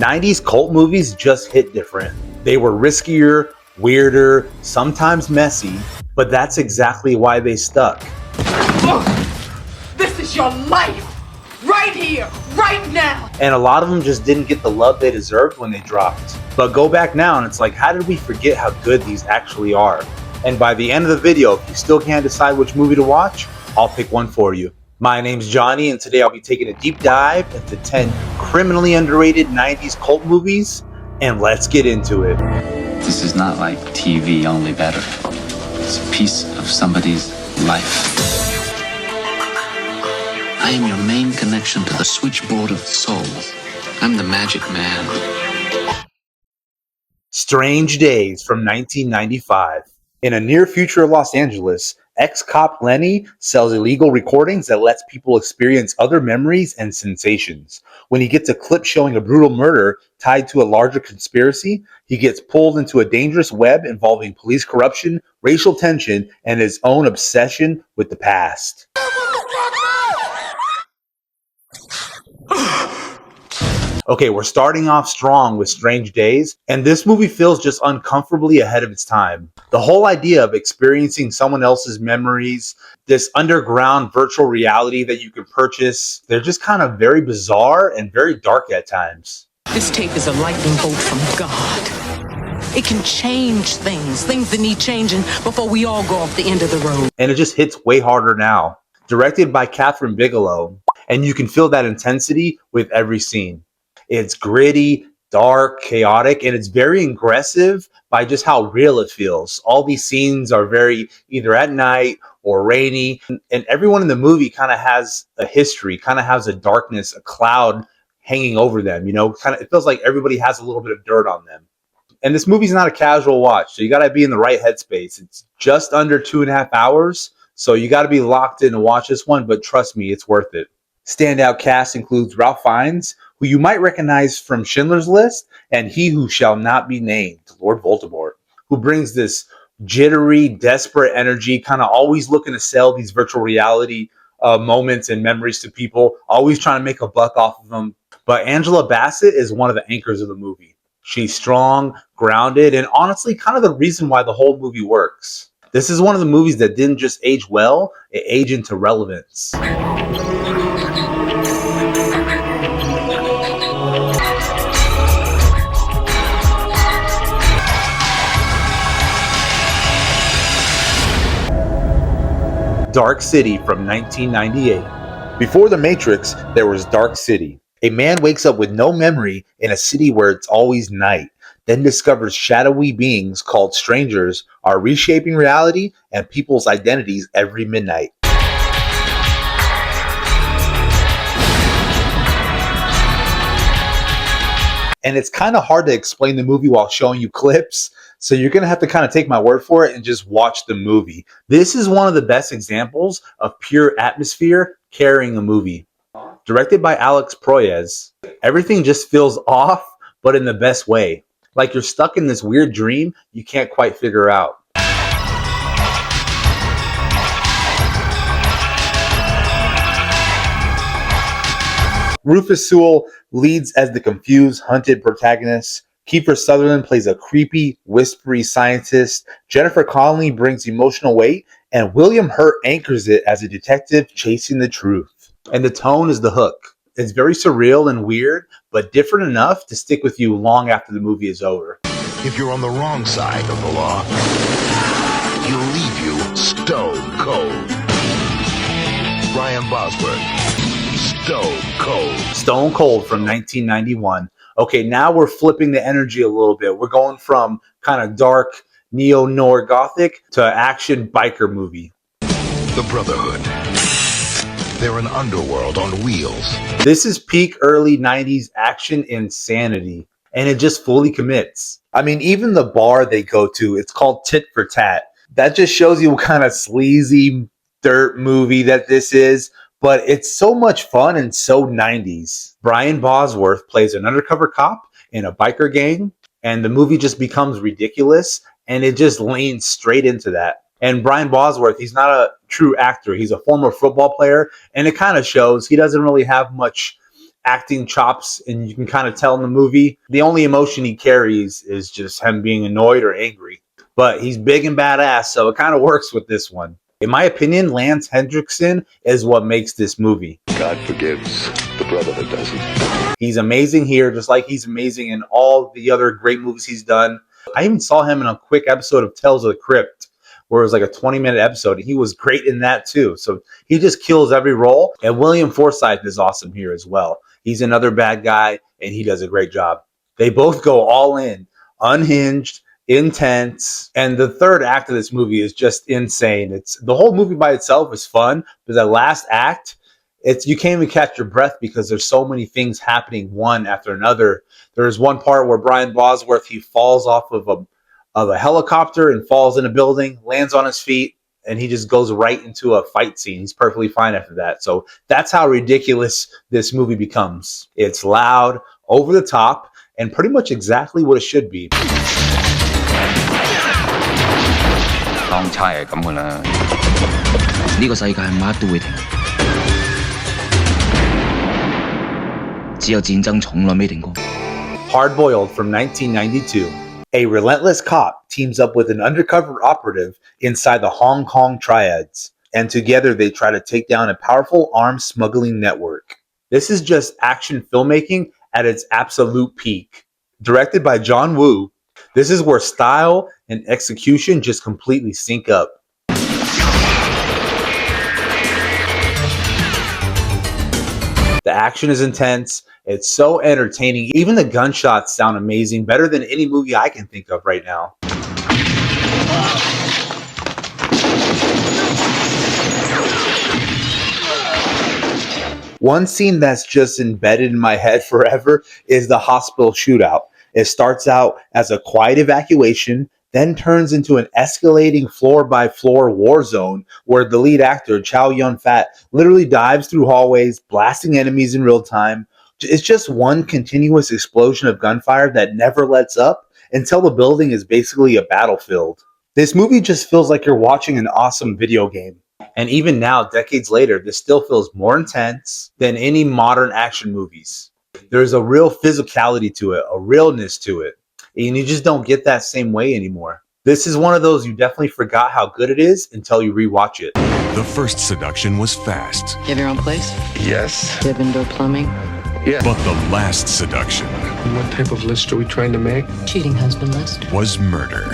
90s cult movies just hit different. They were riskier, weirder, sometimes messy, but that's exactly why they stuck. Look, this is your life, right here, right now. And a lot of them just didn't get the love they deserved when they dropped. But go back now and it's like, how did we forget how good these actually are? And by the end of the video, if you still can't decide which movie to watch, I'll pick one for you. My name's Johnny, and today I'll be taking a deep dive into 10 criminally underrated 90s cult movies, and let's get into it. This is not like TV, only better. It's a piece of somebody's life. I am your main connection to the switchboard of souls. I'm the magic man. Strange Days from 1995. In a near future Los Angeles, ex-cop Lenny sells illegal recordings that lets people experience other memories and sensations. When he gets a clip showing a brutal murder tied to a larger conspiracy, he gets pulled into a dangerous web involving police corruption, racial tension, and his own obsession with the past. Okay, we're starting off strong with Strange Days, and this movie feels just uncomfortably ahead of its time. The whole idea of experiencing someone else's memories, this underground virtual reality that you can purchase, they're just kind of very bizarre and very dark at times. This tape is a lightning bolt from God. It can change things that need changing before we all go off the end of the road. And it just hits way harder now. Directed by Catherine Bigelow, and you can feel that intensity with every scene. It's gritty, dark, chaotic, and it's very aggressive by just how real it feels. All these scenes are very either at night or rainy, and everyone in the movie kind of has a history, kind of has a darkness, a cloud hanging over them. You know, kind of it feels like everybody has a little bit of dirt on them. And this movie's not a casual watch, so you got to be in the right headspace. It's just under 2.5 hours, so you got to be locked in to watch this one, but trust me, it's worth it. Standout cast includes Ralph Fiennes, who you might recognize from Schindler's List, and He Who Shall Not Be Named, Lord Voldemort, who brings this jittery, desperate energy, kind of always looking to sell these virtual reality moments and memories to people, always trying to make a buck off of them. But Angela Bassett is one of the anchors of the movie. She's strong, grounded, and honestly kind of the reason why the whole movie works. This is one of the movies that didn't just age well, it aged into relevance. Dark City from 1998. Before The Matrix, there was Dark City. A man wakes up with no memory in a city where it's always night, then discovers shadowy beings called strangers are reshaping reality and people's identities every midnight. And it's kind of hard to explain the movie while showing you clips, so you're going to have to kind of take my word for it and just watch the movie. This is one of the best examples of pure atmosphere carrying a movie. Directed by Alex Proyas, everything just feels off, but in the best way. Like you're stuck in this weird dream you can't quite figure out. Rufus Sewell leads as the confused, hunted protagonist. Kiefer Sutherland plays a creepy, whispery scientist. Jennifer Connelly brings emotional weight, and William Hurt anchors it as a detective chasing the truth. And the tone is the hook. It's very surreal and weird, but different enough to stick with you long after the movie is over. If you're on the wrong side of the law, he'll leave you stone cold. Brian Bosworth. Stone Cold. Stone Cold from 1991. Okay, now we're flipping the energy a little bit. We're going from kind of dark neo-noir gothic to action biker movie. The Brotherhood. They're an underworld on wheels. This is peak early 90s action insanity, and it just fully commits. I mean, even the bar they go to, it's called Tit for Tat. That just shows you what kind of sleazy dirt movie that this is. But it's so much fun and so 90s. Brian Bosworth plays an undercover cop in a biker gang, and the movie just becomes ridiculous, and it just leans straight into that. And Brian Bosworth, he's not a true actor. He's a former football player, and it kind of shows. He doesn't really have much acting chops, and you can kind of tell in the movie. The only emotion he carries is just him being annoyed or angry. But he's big and badass, so it kind of works with this one. In my opinion, Lance Hendrickson is what makes this movie. God forgives the brother that doesn't. He's amazing here, just like he's amazing in all the other great movies he's done. I even saw him in a quick episode of Tales of the Crypt, where it was like a 20-minute episode. He was great in that too. So he just kills every role. And William Forsythe is awesome here as well. He's another bad guy, and he does a great job. They both go all in, unhinged, intense, and the third act of this movie is just insane. It's the whole movie by itself is fun, but the last act, you can't even catch your breath because there's so many things happening one after another. There's one part where Brian Bosworth, he falls off of a helicopter and falls in a building, lands on his feet, and he just goes right into a fight scene. He's perfectly fine after that. So that's how ridiculous this movie becomes. It's loud, over the top, and pretty much exactly what it should be. 當差係咁噶啦，呢個世界乜都會停，只有戰爭從來未停過。 Hard Boiled from 1992. A relentless cop teams up with an undercover operative inside the Hong Kong triads, and together they try to take down a powerful arms smuggling network. This is just action filmmaking at its absolute peak. Directed by John Woo, this is where style and execution just completely sync up. The action is intense. It's so entertaining. Even the gunshots sound amazing, better than any movie I can think of right now. One scene that's just embedded in my head forever is the hospital shootout. It starts out as a quiet evacuation, then turns into an escalating floor-by-floor war zone where the lead actor, Chow Yun-fat, literally dives through hallways, blasting enemies in real time. It's just one continuous explosion of gunfire that never lets up until the building is basically a battlefield. This movie just feels like you're watching an awesome video game. And even now, decades later, this still feels more intense than any modern action movies. There's a real physicality to it, a realness to it. And you just don't get that same way anymore. This is one of those you definitely forgot how good it is until you rewatch it. The first seduction was fast. You have your own place? Yes. Do you have indoor plumbing? Yeah. But the last seduction What type of list are we trying to make? Cheating husband list. was murder.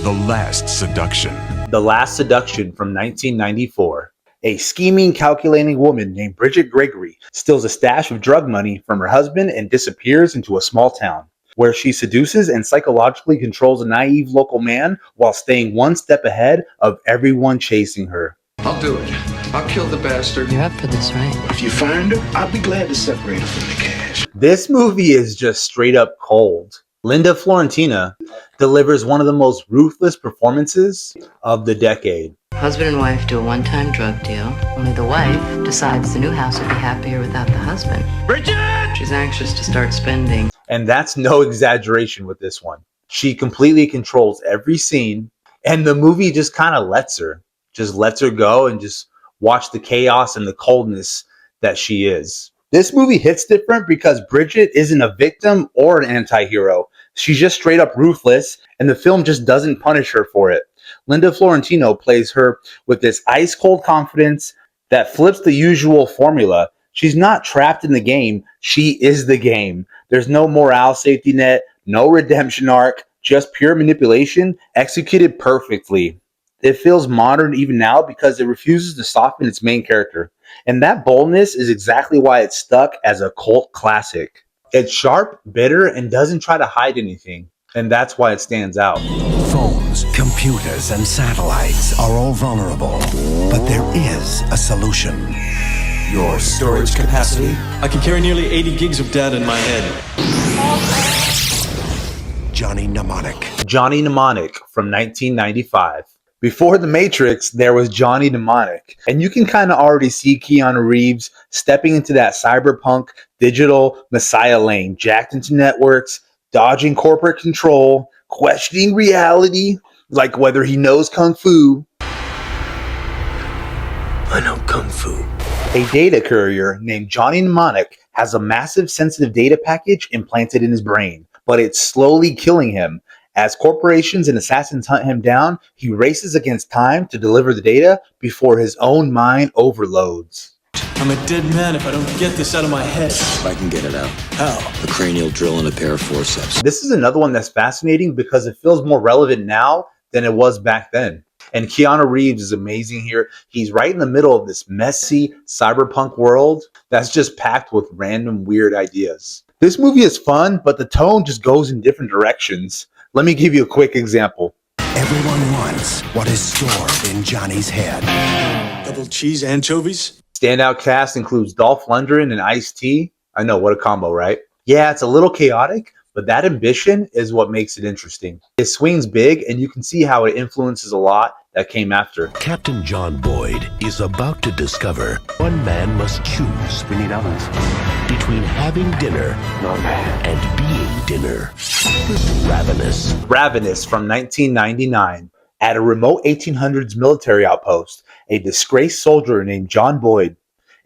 The last seduction. The Last Seduction from 1994. A scheming, calculating woman named Bridget Gregory steals a stash of drug money from her husband and disappears into a small town, where she seduces and psychologically controls a naive local man while staying one step ahead of everyone chasing her. I'll do it. I'll kill the bastard. You're up for this, right? If you find her, I'll be glad to separate her from the cash. This movie is just straight up cold. Linda Florentina delivers one of the most ruthless performances of the decade. Husband and wife do a one-time drug deal. Only the wife decides the new house would be happier without the husband. Bridget! She's anxious to start spending. And that's no exaggeration with this one. She completely controls every scene, and the movie just kind of lets her go and just watch the chaos and the coldness that she is. This movie hits different because Bridget isn't a victim or an anti-hero. She's just straight up ruthless, and the film just doesn't punish her for it. Linda Florentino plays her with this ice-cold confidence that flips the usual formula. She's not trapped in the game. She is the game. There's no morale safety net, no redemption arc, just pure manipulation executed perfectly. It feels modern even now because it refuses to soften its main character. And that boldness is exactly why it's stuck as a cult classic. It's sharp, bitter, and doesn't try to hide anything. And that's why it stands out. Phones, computers, and satellites are all vulnerable. But there is a solution. Your storage capacity? I can carry nearly 80 gigs of data in my head. Johnny Mnemonic. Johnny Mnemonic from 1995. Before The Matrix, there was Johnny Mnemonic. And you can kind of already see Keanu Reeves stepping into that cyberpunk digital messiah lane, jacked into networks, dodging corporate control, questioning reality, like whether he knows Kung Fu. I know Kung Fu. A data courier named Johnny Mnemonic has a massive sensitive data package implanted in his brain, but it's slowly killing him. As corporations and assassins hunt him down, he races against time to deliver the data before his own mind overloads. I'm a dead man if I don't get this out of my head. I can get it out. How? A cranial drill and a pair of forceps. This is another one that's fascinating because it feels more relevant now than it was back then. And Keanu Reeves is amazing here. He's right in the middle of this messy cyberpunk world that's just packed with random weird ideas. This movie is fun, but the tone just goes in different directions. Let me give you a quick example. Everyone wants what is stored in Johnny's head. Double cheese anchovies? Standout cast includes Dolph Lundgren and Ice-T. I know, what a combo, right? Yeah, it's a little chaotic, but that ambition is what makes it interesting. It swings big, and you can see how it influences a lot that came after. Captain John Boyd is about to discover one man must choose. We need others. Between having dinner and being dinner. Ravenous. Ravenous from 1999. At a remote 1800s military outpost, a disgraced soldier named John Boyd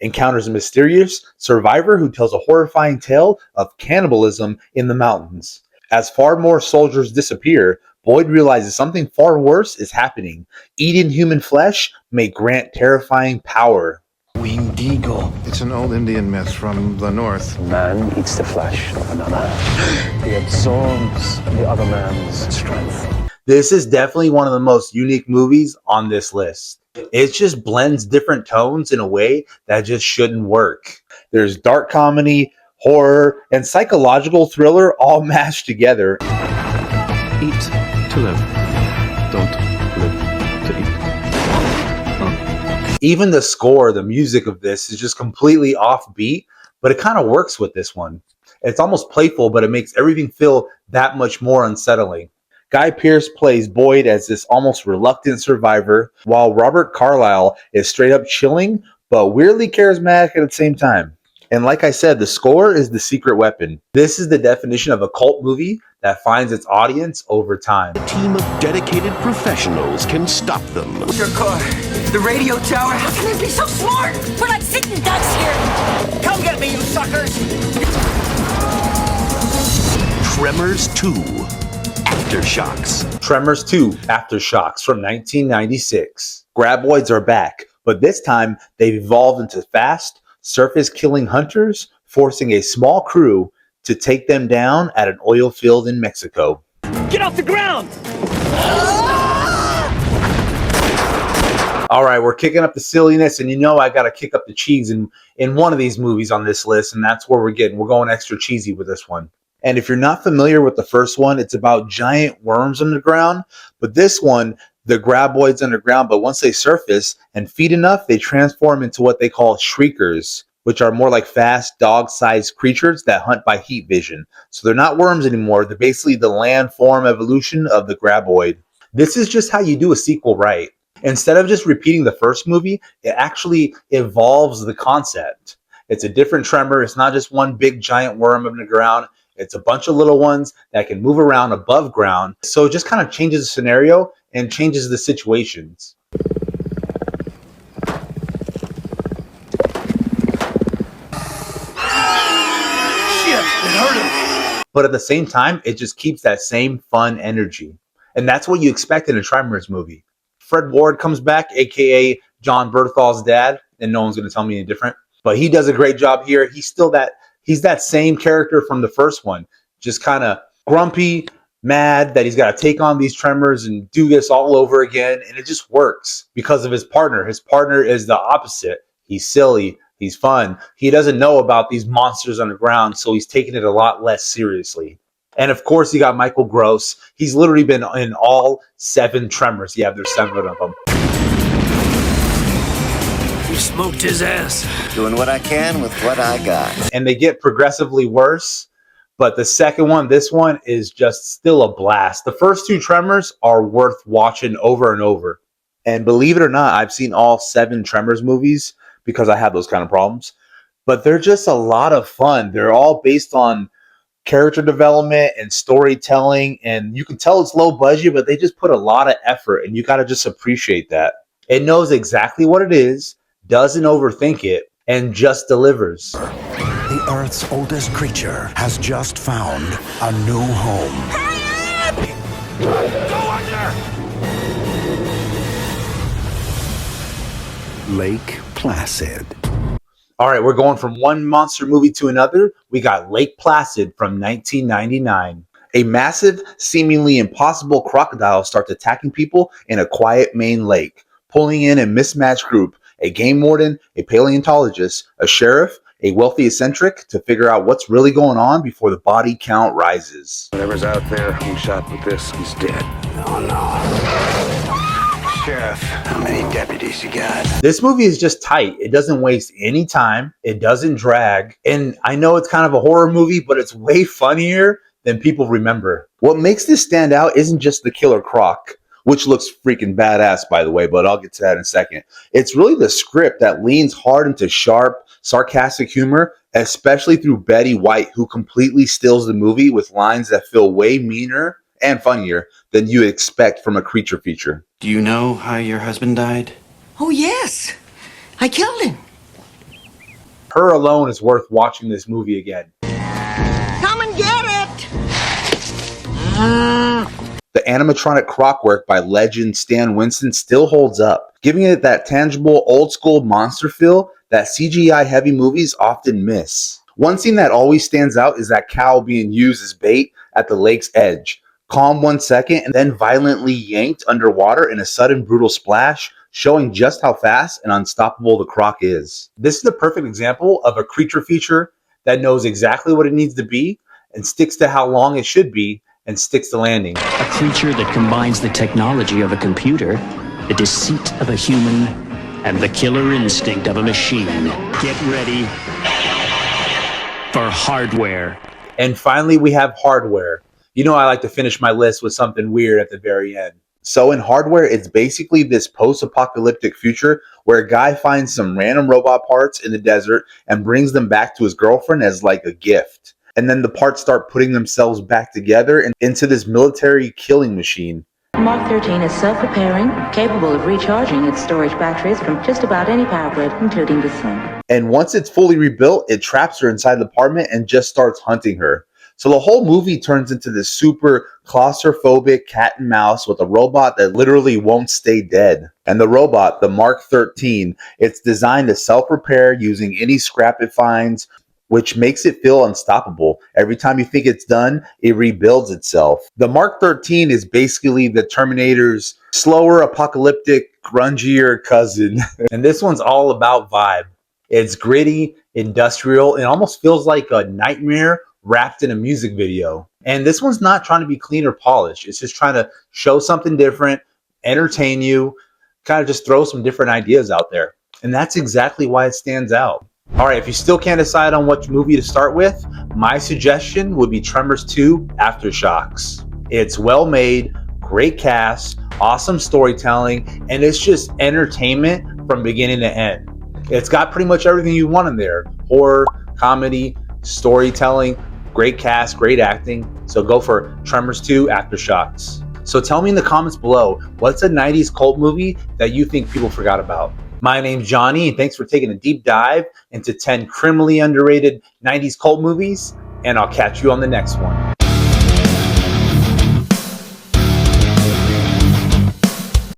encounters a mysterious survivor who tells a horrifying tale of cannibalism in the mountains. As far more soldiers disappear, Boyd realizes something far worse is happening. Eating human flesh may grant terrifying power. Winged eagle. It's an old Indian myth from the north. Man eats the flesh of another. He absorbs the other man's strength. This is definitely one of the most unique movies on this list. It just blends different tones in a way that just shouldn't work. There's dark comedy, horror, and psychological thriller all mashed together. Eat to live. Don't live to eat. Even the score, the music of this is just completely offbeat, but it kind of works with this one. It's almost playful, but it makes everything feel that much more unsettling. Guy Pearce plays Boyd as this almost reluctant survivor, while Robert Carlyle is straight up chilling, but weirdly charismatic at the same time. And like I said, the score is the secret weapon. This is the definition of a cult movie that finds its audience over time. A team of dedicated professionals can stop them. Your car, the radio tower. How can they be so smart? We're like sitting ducks here. Come get me, you suckers. Tremors 2. Aftershocks. Tremors 2, Aftershocks from 1996. Graboids are back, but this time they've evolved into fast, surface-killing hunters, forcing a small crew to take them down at an oil field in Mexico. Get off the ground! All right, we're kicking up the silliness, and you know I got to kick up the cheese in one of these movies on this list, and that's where we're going extra cheesy with this one. And if you're not familiar with the first one, it's about giant worms underground. But this one, the graboids underground, but once they surface and feed enough, they transform into what they call shriekers, which are more like fast dog-sized creatures that hunt by heat vision. So they're not worms anymore. They're basically the land form evolution of the graboid. This is just how you do a sequel right. Instead of just repeating the first movie, it actually evolves the concept. It's a different Tremor. It's not just one big giant worm underground. It's a bunch of little ones that can move around above ground. So it just kind of changes the scenario and changes the situations. But at the same time, it just keeps that same fun energy. And that's what you expect in a Tremors movie. Fred Ward comes back, aka John Berthal's dad, and no one's going to tell me any different. But he does a great job here. He's that same character from the first one, just kind of grumpy, mad that he's got to take on these Tremors and do this all over again. And it just works because of his partner. His partner is the opposite. He's silly. He's fun. He doesn't know about these monsters underground, so he's taking it a lot less seriously. And of course, you got Michael Gross. He's literally been in all 7 Tremors. Yeah, there's 7 of them. You smoked his ass. Doing what I can with what I got. And they get progressively worse. But the second one, this one, is just still a blast. The first 2 Tremors are worth watching over and over. And believe it or not, I've seen all 7 Tremors movies because I have those kind of problems. But they're just a lot of fun. They're all based on character development and storytelling. And you can tell it's low budget, but they just put a lot of effort. And you got to just appreciate that. It knows exactly what it is, doesn't overthink it, and just delivers. The Earth's oldest creature has just found a new home. Lake Placid. All right, we're going from one monster movie to another. We got Lake Placid from 1999. A massive, seemingly impossible crocodile starts attacking people in a quiet Maine lake, pulling in a mismatched group, a game warden, a paleontologist, a sheriff, a wealthy eccentric, to figure out what's really going on before the body count rises. Whatever's out there who shot with this is dead. Oh no. Sheriff, how many deputies you got? This movie is just tight. It doesn't waste any time. It doesn't drag. And I know it's kind of a horror movie, but it's way funnier than people remember. What makes this stand out isn't just the killer croc, which looks freaking badass, by the way, but I'll get to that in a second. It's really the script that leans hard into sharp, sarcastic humor, especially through Betty White, who completely steals the movie with lines that feel way meaner and funnier than you expect from a creature feature. Do you know how your husband died? Oh, yes. I killed him. Her alone is worth watching this movie again. Come and get it. The animatronic croc work by legend Stan Winston still holds up, giving it that tangible old school monster feel that CGI heavy movies often miss. One scene that always stands out is that cow being used as bait at the lake's edge. Calm 1 second and then violently yanked underwater in a sudden brutal splash, showing just how fast and unstoppable the croc is. This is the perfect example of a creature feature that knows exactly what it needs to be and sticks to how long it should be and sticks to landing. A creature that combines the technology of a computer, the deceit of a human, and the killer instinct of a machine. Get ready for Hardware. And finally, we have Hardware. You know I like to finish my list with something weird at the very end. So in Hardware, it's basically this post-apocalyptic future where a guy finds some random robot parts in the desert and brings them back to his girlfriend as like a gift. And then the parts start putting themselves back together and into this military killing machine. Mark 13 is self-repairing, capable of recharging its storage batteries from just about any power grid, including the sun. And once it's fully rebuilt, it traps her inside the apartment and just starts hunting her. So the whole movie turns into this super claustrophobic cat and mouse with a robot that literally won't stay dead. And the robot, the Mark 13, it's designed to self-repair using any scrap it finds, which makes it feel unstoppable. Every time you think it's done, it rebuilds itself. The Mark 13 is basically the Terminator's slower, apocalyptic, grungier cousin. And this one's all about vibe. It's gritty, industrial, and almost feels like a nightmare wrapped in a music video. And this one's not trying to be clean or polished. It's just trying to show something different, entertain you, kind of just throw some different ideas out there. And that's exactly why it stands out. All right, if you still can't decide on which movie to start with, my suggestion would be Tremors 2 Aftershocks. It's well made, great cast, awesome storytelling, and it's just entertainment from beginning to end. It's got pretty much everything you want in there. Horror, comedy, storytelling, great cast, great acting. So go for Tremors 2 Aftershocks. So tell me in the comments below, what's a 90s cult movie that you think people forgot about? My name's Johnny, and thanks for taking a deep dive into 10 criminally underrated 90s cult movies, and I'll catch you on the next one.